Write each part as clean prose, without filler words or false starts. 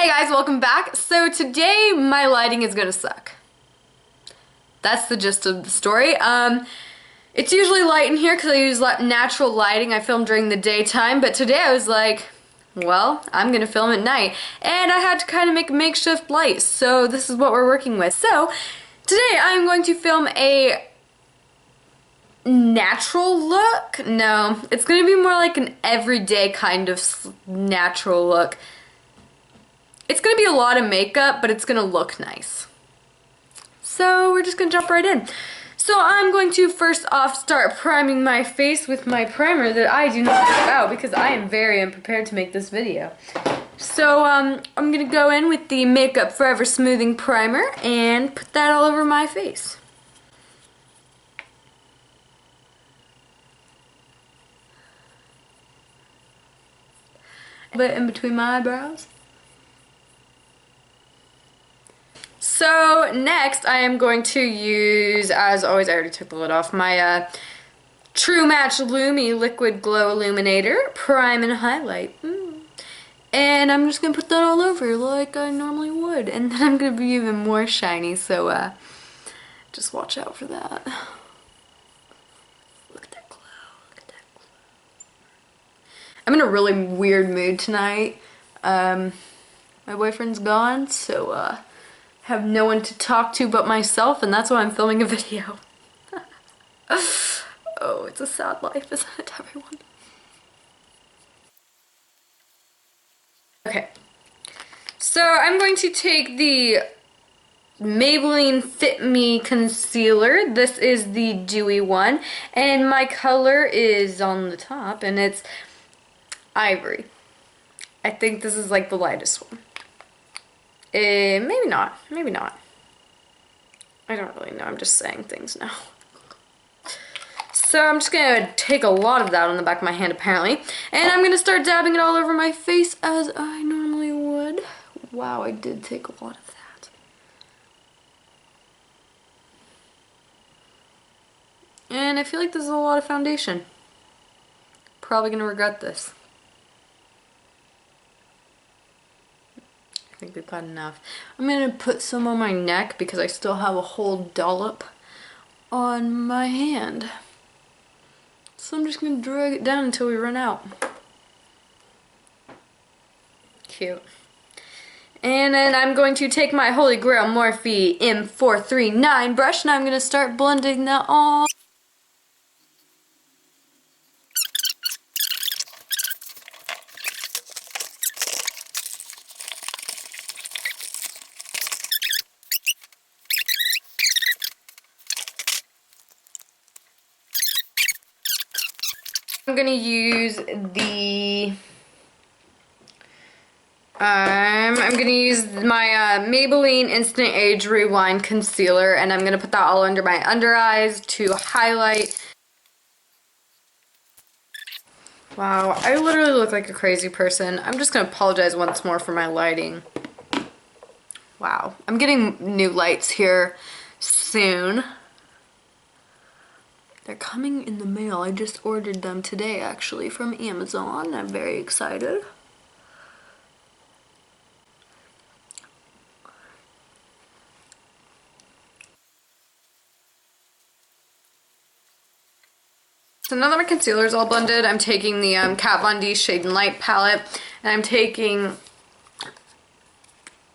Hey guys, welcome back. So today my lighting is gonna suck. That's the gist of the story. It's usually light in here because I use natural lighting. I film during the daytime, but today I was like, well, I'm gonna film at night. And I had to kind of make a makeshift light, so this is what we're working with. So today I'm going to film a natural look. No, it's gonna be more like an everyday kind of natural look. It's gonna be a lot of makeup, but it's gonna look nice. So we're just gonna jump right in. So I'm going to first off start priming my face with my primer that I do not know about because I am very unprepared to make this video. So I'm gonna go in with the Makeup Forever Smoothing Primer and put that all over my face. But in between my eyebrows. So next I am going to use, as always, I already took the lid off, my True Match Lumi Liquid Glow Illuminator, Prime and Highlight. And I'm just going to put that all over like I normally would. And then I'm going to be even more shiny, so just watch out for that. Look at that glow, look at that glow. I'm in a really weird mood tonight. My boyfriend's gone, so have no one to talk to but myself, and that's why I'm filming a video. Oh, it's a sad life, isn't it, everyone? Okay, so I'm going to take the Maybelline Fit Me Concealer. This is the dewy one, and my color is on the top, and it's Ivory. I think this is like the lightest one. Maybe not. Maybe not. I don't really know. I'm just saying things now. So I'm just going to take a lot of that on the back of my hand, apparently. And I'm going to start dabbing it all over my face as I normally would. Wow, I did take a lot of that. And I feel like this is a lot of foundation. Probably going to regret this. I think we've got enough. I'm going to put some on my neck because I still have a whole dollop on my hand. So I'm just going to drag it down until we run out. Cute. And then I'm going to take my Holy Grail Morphe M439 brush and I'm going to start blending that all. I'm gonna use the I'm gonna use my Maybelline Instant Age Rewind Concealer, and I'm gonna put that all under my under eyes to highlight. Wow, I literally look like a crazy person. I'm just gonna apologize once more for my lighting. Wow, I'm getting new lights here soon. They're coming in the mail. I just ordered them today, actually, from Amazon. I'm very excited. So now that my concealer is all blended, I'm taking the Kat Von D Shade and Light palette, and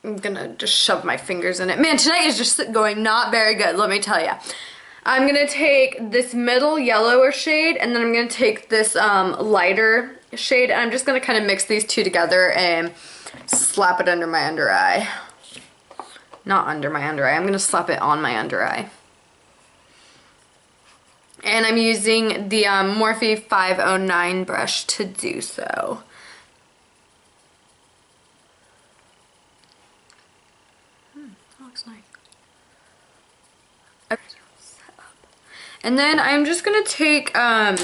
I'm gonna just shove my fingers in it. Man, tonight is just going not very good, let me tell you. I'm gonna take this middle yellower shade, and then I'm gonna take this lighter shade, and I'm just gonna kind of mix these two together and slap it under my under eye. Not under my under eye, I'm gonna slap it on my under eye. And I'm using the Morphe 509 brush to do so. That looks nice. Okay. And then I'm just going to take my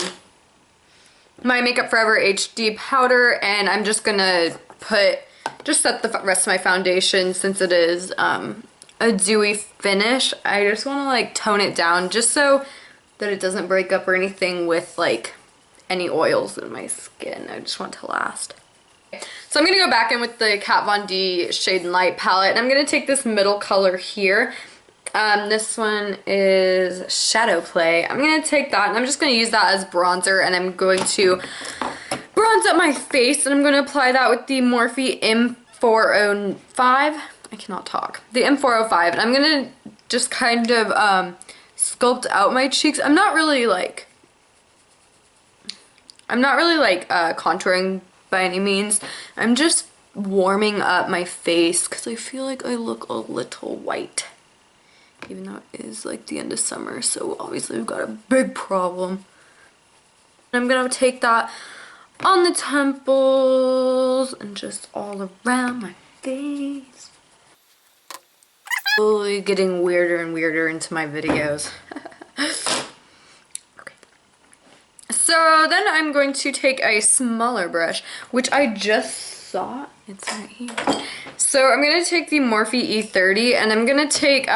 Makeup Forever HD powder, and I'm just going to set the rest of my foundation since it is a dewy finish. I just want to like tone it down just so that it doesn't break up or anything with like any oils in my skin. I just want it to last. So I'm going to go back in with the Kat Von D Shade and Light palette, and I'm going to take this middle color here. This one is Shadow Play. I'm going to take that, and I'm just going to use that as bronzer, and I'm going to bronze up my face, and I'm going to apply that with the Morphe M405. I cannot talk. The M405, and I'm going to just kind of sculpt out my cheeks. I'm not really like contouring by any means. I'm just warming up my face because I feel like I look a little white. Even though it is like the end of summer, so obviously we've got a big problem. I'm gonna take that on the temples and just all around my face. Slowly getting weirder and weirder into my videos. Okay. So then I'm going to take a smaller brush, which I just saw. It's right here. So I'm going to take the Morphe E30, and I'm going to take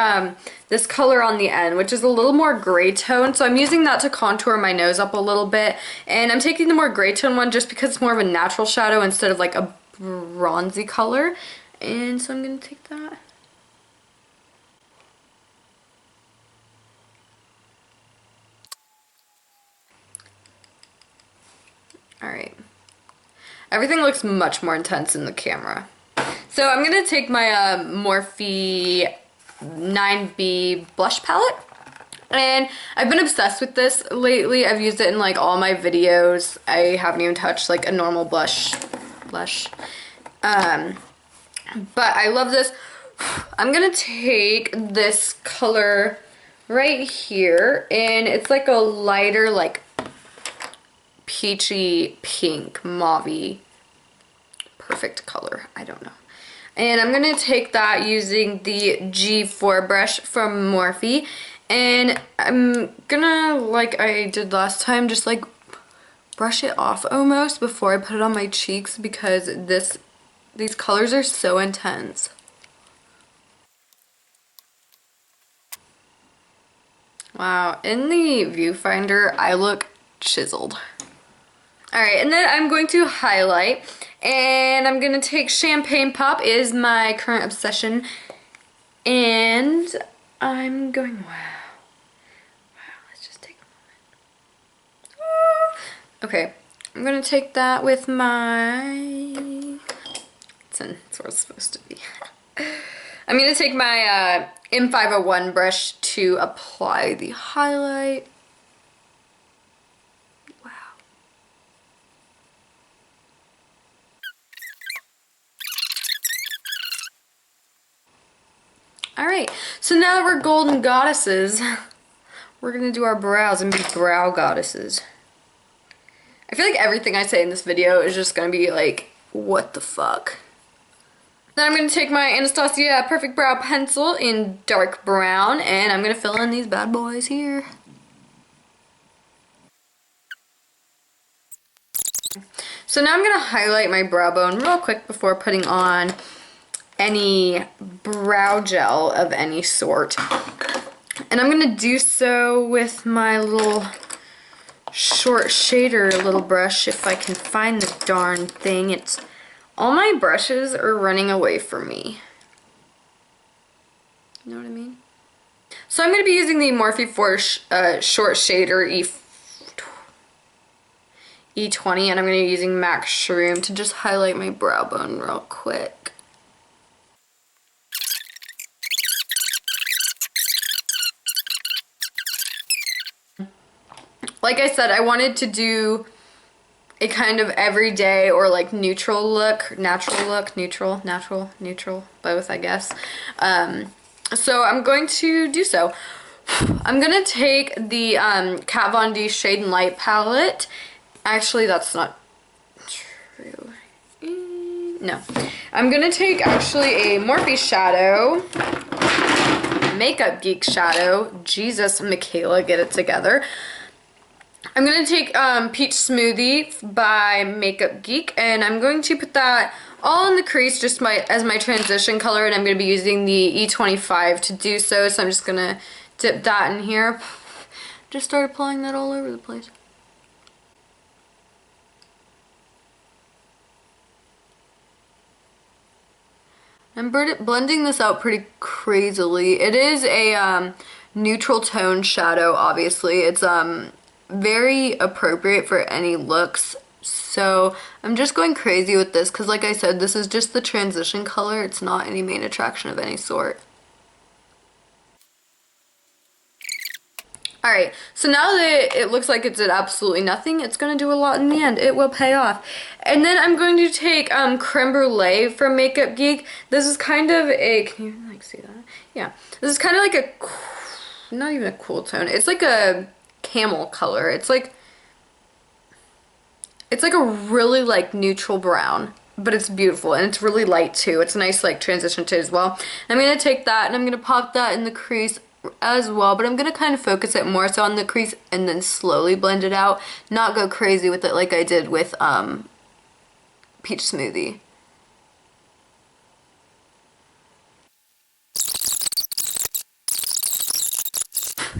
this color on the end, which is a little more gray tone. So I'm using that to contour my nose up a little bit. And I'm taking the more gray tone one just because it's more of a natural shadow instead of like a bronzy color. And so I'm going to take that. Alright. Everything looks much more intense in the camera. So I'm going to take my Morphe 9B blush palette. And I've been obsessed with this lately. I've used it in like all my videos. I haven't even touched like a normal blush. But I love this. I'm going to take this color right here. And it's like a lighter like peachy pink mauve-y perfect color. I don't know. And I'm going to take that using the G4 brush from Morphe, and I'm gonna, like I did last time, just like brush it off almost before I put it on my cheeks because these colors are so intense. Wow, in the viewfinder I look chiseled. Alright, and then I'm going to highlight, and I'm going to take Champagne Pop is my current obsession, and I'm going, wow, let's just take a moment. Okay, I'm going to take that with my, it's where it's supposed to be. I'm going to take my M501 brush to apply the highlight. Alright, so now that we're golden goddesses, we're going to do our brows and be brow goddesses. I feel like everything I say in this video is just going to be like, what the fuck? Then I'm going to take my Anastasia Perfect Brow Pencil in dark brown, and I'm going to fill in these bad boys here. So now I'm going to highlight my brow bone real quick before putting on any brow gel of any sort. And I'm going to do so with my little short shader little brush, if I can find the darn thing. All my brushes are running away from me. You know what I mean? So I'm going to be using the Morphe 4 short shader E20, and I'm going to be using MAC Shroom to just highlight my brow bone real quick. Like I said, I wanted to do a kind of everyday or like neutral look, natural look, neutral, both I guess. So I'm going to do so. I'm going to take the Kat Von D Shade and Light palette. Actually, that's not true. No. I'm going to take actually a Morphe shadow, Makeup Geek shadow. Jesus, Michaela, get it together. I'm going to take Peach Smoothie by Makeup Geek, and I'm going to put that all in the crease just as my transition color, and I'm going to be using the E25 to do so, so I'm just going to dip that in here. Just start applying that all over the place. I'm blending this out pretty crazily. It is a neutral tone shadow, obviously. It's very appropriate for any looks. So I'm just going crazy with this because, like I said, this is just the transition color. It's not any main attraction of any sort. Alright, so now that it looks like it did absolutely nothing, it's going to do a lot in the end. It will pay off. And then I'm going to take Creme Brulee from Makeup Geek. This is kind of a, can you like see that? Yeah. This is kind of like a, not even a cool tone. It's like a camel color. It's like a really like neutral brown, but it's beautiful and it's really light too. It's a nice like transition to as well. I'm going to take that and I'm going to pop that in the crease as well, but I'm going to kind of focus it more so on the crease and then slowly blend it out, not go crazy with it like I did with Peach Smoothie.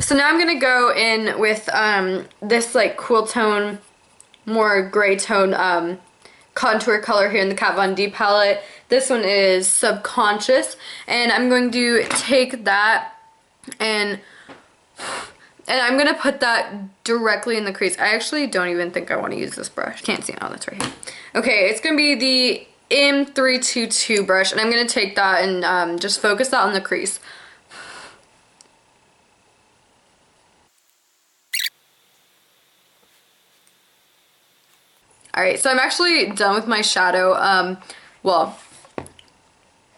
So now I'm going to go in with this like cool tone, more gray tone contour color here in the Kat Von D palette. This one is Subconscious, and I'm going to take that and I'm gonna put that directly in the crease. I actually don't even think I want to use this brush. Can't see it. Oh, that's right here. Okay, it's gonna be the M322 brush, and I'm gonna take that and just focus that on the crease. Alright, so I'm actually done with my shadow. Well,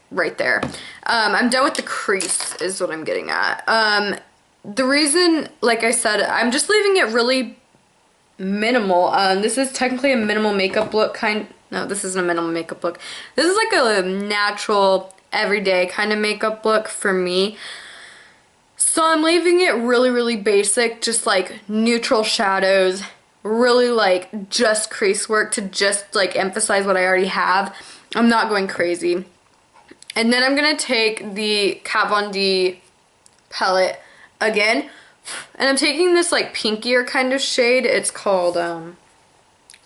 right there. I'm done with the crease is what I'm getting at. The reason, like I said, I'm just leaving it really minimal. This is technically a minimal makeup look no, this isn't a minimal makeup look. This is like a natural, everyday kind of makeup look for me. So I'm leaving it really, really basic, just like neutral shadows, really like just crease work to just like emphasize what I already have. I'm not going crazy. And then I'm going to take the Kat Von D palette again, and I'm taking this like pinkier kind of shade. It's called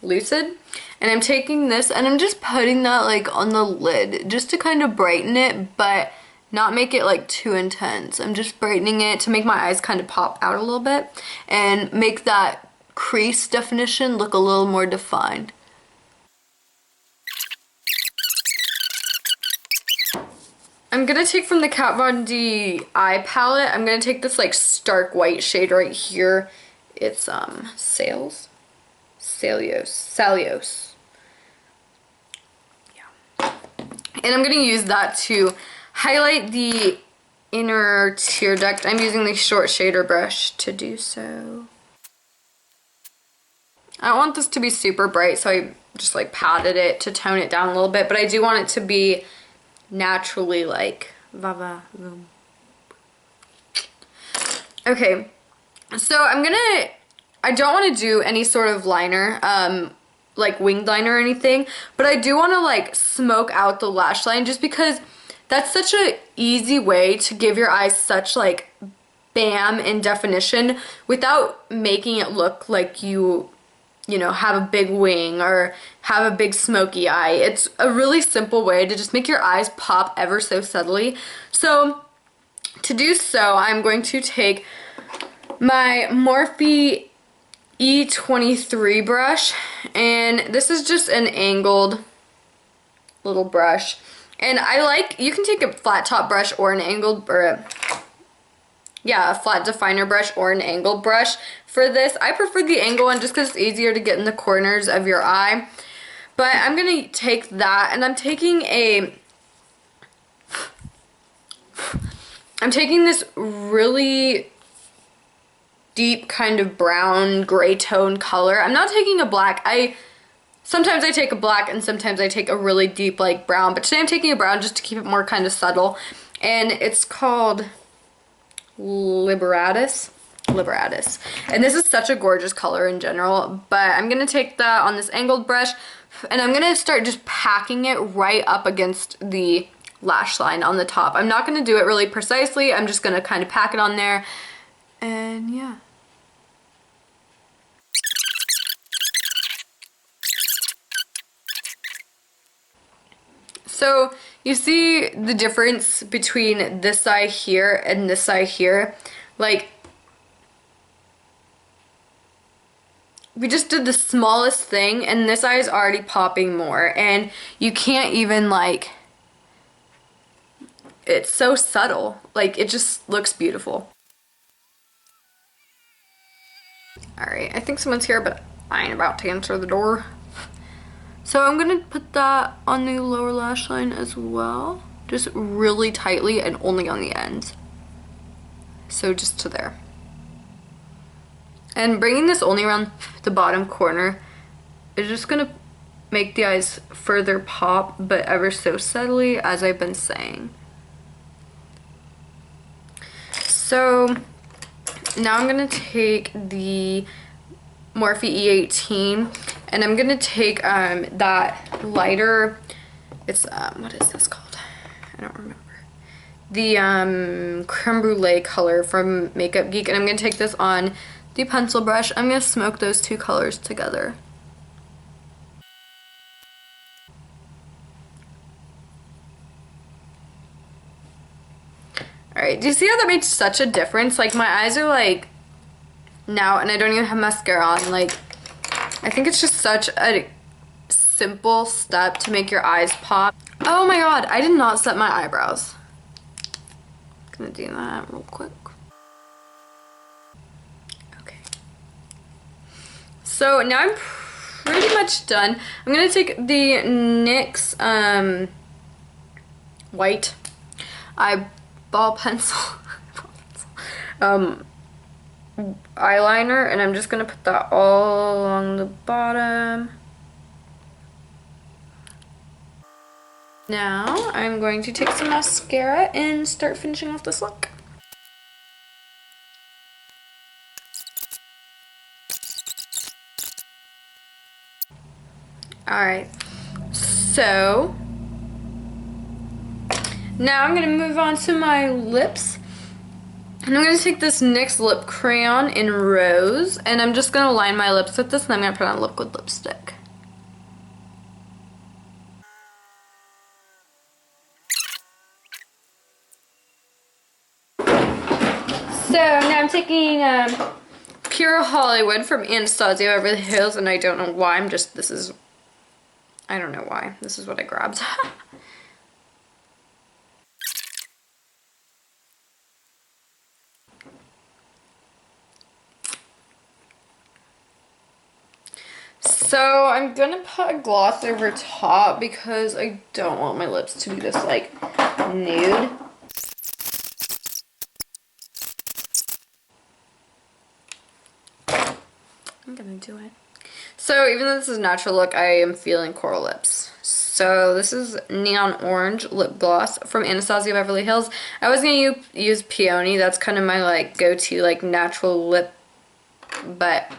Lucid. And I'm taking this and I'm just putting that like on the lid just to kind of brighten it, but not make it like too intense. I'm just brightening it to make my eyes kind of pop out a little bit and make that crease definition look a little more defined. I'm gonna take from the Kat Von D eye palette, I'm gonna take this like stark white shade right here. It's Salios. Yeah. And I'm gonna use that to highlight the inner tear duct. I'm using the short shader brush to do so. I don't want this to be super bright, so I just like patted it to tone it down a little bit, but I do want it to be naturally like va-va voom. Okay, so I don't want to do any sort of liner, like winged liner or anything, but I do want to like smoke out the lash line just because that's such an easy way to give your eyes such like bam in definition without making it look like you know, have a big wing or have a big smoky eye. It's a really simple way to just make your eyes pop ever so subtly. So to do so, I'm going to take my Morphe E23 brush, and this is just an angled little brush. And you can take a flat top brush or an angled, or a flat definer brush or an angled brush for this. I prefer the angle one just because it's easier to get in the corners of your eye. But I'm going to take that, and I'm taking this really deep kind of brown gray tone color. I'm not taking a black. Sometimes I take a black and sometimes I take a really deep like brown, but today I'm taking a brown just to keep it more kind of subtle. And it's called Liberatus. And this is such a gorgeous color in general, but I'm going to take that on this angled brush and I'm going to start just packing it right up against the lash line on the top. I'm not going to do it really precisely. I'm just going to kind of pack it on there, and yeah. So So you see the difference between this side here and this side here? Like, we just did the smallest thing and this eye is already popping more, and you can't even like, it's so subtle. Like, it just looks beautiful. Alright, I think someone's here, but I ain't about to answer the door. So I'm gonna put that on the lower lash line as well. Just really tightly and only on the ends. So just to there. And bringing this only around the bottom corner is just gonna make the eyes further pop, but ever so subtly, as I've been saying. So now I'm gonna take the Morphe E18 and I'm gonna take that lighter, it's what is this called? I don't remember. The creme brulee color from Makeup Geek, and I'm gonna take this on the pencil brush. I'm gonna smoke those two colors together. Alright, do you see how that made such a difference? Like, my eyes are like now, and I don't even have mascara on. Like, I think it's just such a simple step to make your eyes pop. Oh my god, I did not set my eyebrows. Gonna do that real quick. Okay. So now I'm pretty much done. I'm gonna take the NYX white eyeball pencil eyeliner, and I'm just gonna put that all along the bottom. Now I'm going to take some mascara and start finishing off this look. Alright, so now I'm going to move on to my lips. And I'm going to take this NYX lip crayon in Rose, and I'm just going to line my lips with this, and I'm going to put on liquid lipstick. So now I'm taking Pure Hollywood from Anastasia Beverly Hills, and I don't know why, I don't know why. This is what I grabbed. So I'm gonna put a gloss over top because I don't want my lips to be this like nude. I'm gonna do it. So even though this is a natural look, I am feeling coral lips. So this is Neon Orange lip gloss from Anastasia Beverly Hills. I was gonna use Peony. That's kind of my like go-to like natural lip, but